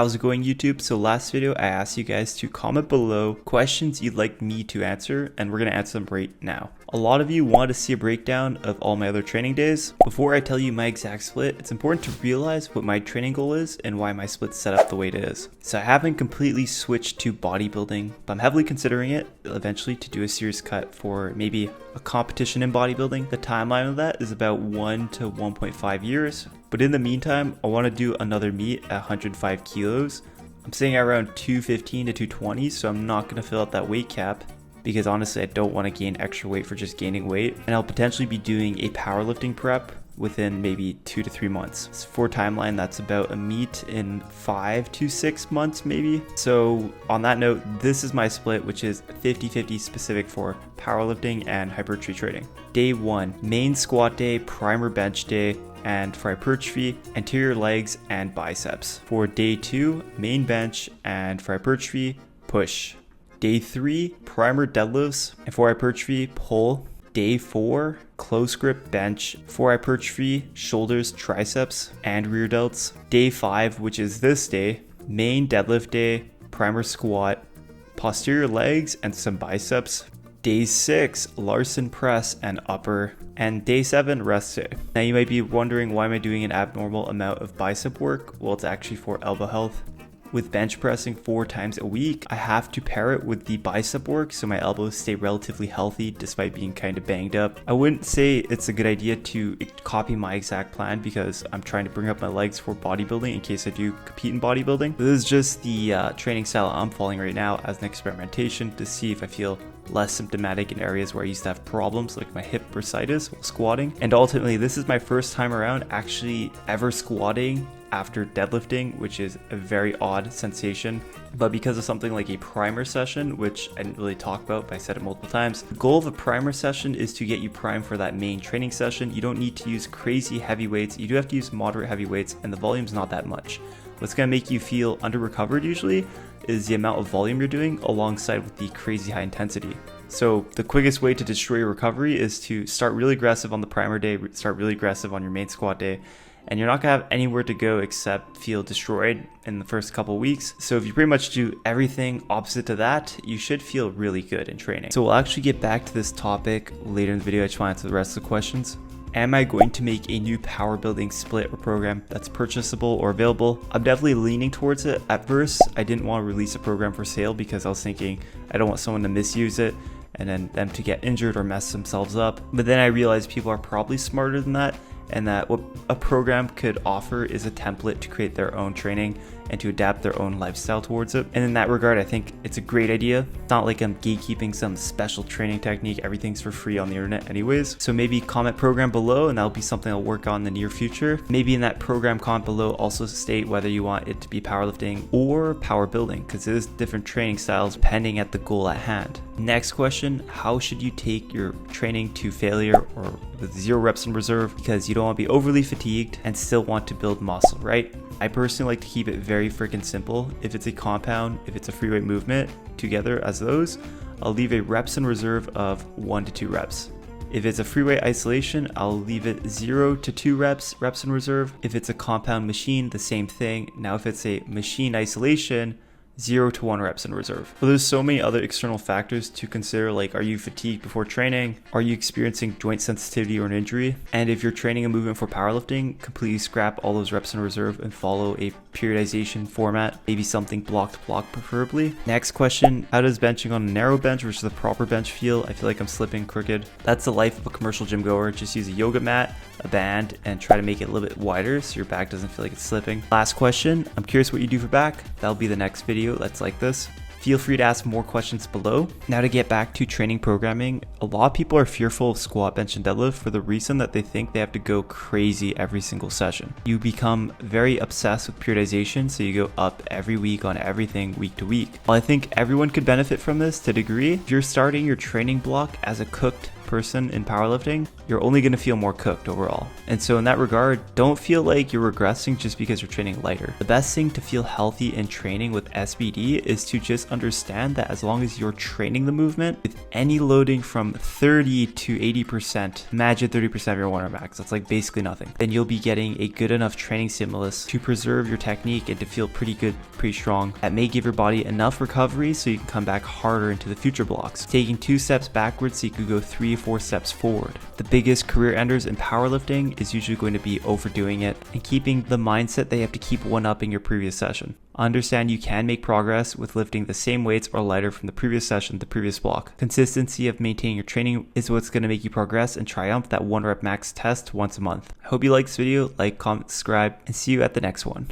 How's it going, YouTube? So last video I asked you guys to comment below questions you'd like me to answer, and we're gonna answer them right now. A lot of you want to see a breakdown of all my other training days. Before I tell you my exact split, it's important to realize what my training goal is and why my split's set up the way it is. So I haven't completely switched to bodybuilding, but I'm heavily considering it eventually to do a serious cut for maybe a competition in bodybuilding. The timeline of that is about 1 to 1.5 years. But in the meantime, I want to do another meet at 105 kilos. I'm sitting at around 215 to 220, so I'm not going to fill out that weight cap because honestly, I don't want to gain extra weight for just gaining weight. And I'll potentially be doing a powerlifting prep within maybe 2 to 3 months. So for timeline, that's about a meet in 5 to 6 months maybe. So on that note, this is my split, which is 50-50 specific for powerlifting and hypertrophy training. Day 1, main squat day, primer bench day, and for hypertrophy, anterior legs and biceps. For day 2, main bench, and for hypertrophy, push. Day 3, primer deadlifts, and for hypertrophy, pull. Day 4, close grip bench. For hypertrophy, shoulders, triceps, and rear delts. Day 5, which is this day, main deadlift day, primer squat, posterior legs, and some biceps. Day 6, Larson press and upper, and day 7, rest day. Now you might be wondering, why am I doing an abnormal amount of bicep work? Well, it's actually for elbow health. With bench pressing 4 times a week, I have to pair it with the bicep work so my elbows stay relatively healthy despite being kind of banged up. I wouldn't say it's a good idea to copy my exact plan because I'm trying to bring up my legs for bodybuilding in case I do compete in bodybuilding. This is just the training style I'm following right now as an experimentation to see if I feel less symptomatic in areas where I used to have problems like my hip bursitis while squatting. And ultimately, this is my first time around actually ever squatting after deadlifting, which is a very odd sensation. But because of something like a primer session, which I didn't really talk about, but I said it multiple times, the goal of a primer session is to get you primed for that main training session. You don't need to use crazy heavy weights. You do have to use moderate heavy weights, and the volume's not that much. What's gonna make you feel under recovered usually is the amount of volume you're doing alongside with the crazy high intensity. So the quickest way to destroy your recovery is to start really aggressive on the primer day, start really aggressive on your main squat day, and you're not gonna have anywhere to go except feel destroyed in the first couple weeks. So if you pretty much do everything opposite to that, you should feel really good in training. So we'll actually get back to this topic later in the video. I just want to answer the rest of the questions. Am I going to make a new power building split or program that's purchasable or available? I'm definitely leaning towards it. At first, I didn't want to release a program for sale because I was thinking I don't want someone to misuse it and then them to get injured or mess themselves up. But then I realized people are probably smarter than that, and that what a program could offer is a template to create their own training and to adapt their own lifestyle towards it. And in that regard, I think it's a great idea. It's not like I'm gatekeeping some special training technique. Everything's for free on the internet anyways. So maybe comment program below, and that'll be something I'll work on in the near future. Maybe in that program comment below, also state whether you want it to be powerlifting or power building, because it is different training styles depending at the goal at hand. Next question, how should you take your training to failure or with 0 reps in reserve because you don't want to be overly fatigued and still want to build muscle, right? I personally like to keep it very freaking simple. If it's a compound, if it's a free weight movement together as those, I'll leave a reps in reserve of 1 to 2 reps. If it's a free weight isolation, I'll leave it 0 to 2 reps in reserve. If it's a compound machine, the same thing. Now, if it's a machine isolation, 0 to 1 reps in reserve. But there's so many other external factors to consider, like, are you fatigued before training? Are you experiencing joint sensitivity or an injury? And if you're training a movement for powerlifting, completely scrap all those reps in reserve and follow a periodization format, maybe something block to block preferably. Next question, how does benching on a narrow bench versus a proper bench feel? I feel like I'm slipping crooked. That's the life of a commercial gym goer. Just use a yoga mat, a band, and try to make it a little bit wider so your back doesn't feel like it's slipping. Last question, I'm curious what you do for back. That'll be the next video that's like this. Feel free to ask more questions below. Now to get back to training programming, a lot of people are fearful of squat, bench, and deadlift for the reason that they think they have to go crazy every single session. You become very obsessed with periodization, so you go up every week on everything week to week. While I think everyone could benefit from this to a degree, if you're starting your training block as a cooked person in powerlifting, you're only going to feel more cooked overall. And so in that regard, don't feel like you're regressing just because you're training lighter. The best thing to feel healthy in training with SBD is to just just understand that as long as you're training the movement with any loading from 30 to 80%, imagine 30% of your one rep max, that's like basically nothing, then you'll be getting a good enough training stimulus to preserve your technique and to feel pretty good, pretty strong. That may give your body enough recovery so you can come back harder into the future blocks, taking 2 steps backwards so you could go 3 or 4 steps forward. The biggest career enders in powerlifting is usually going to be overdoing it and keeping the mindset they have to keep one-upping your previous session. Understand you can make progress with lifting the same weights or lighter from the previous session, the previous block. Consistency of maintaining your training is what's going to make you progress and triumph that 1 rep max test once a month. I hope you liked this video, like, comment, subscribe, and see you at the next one.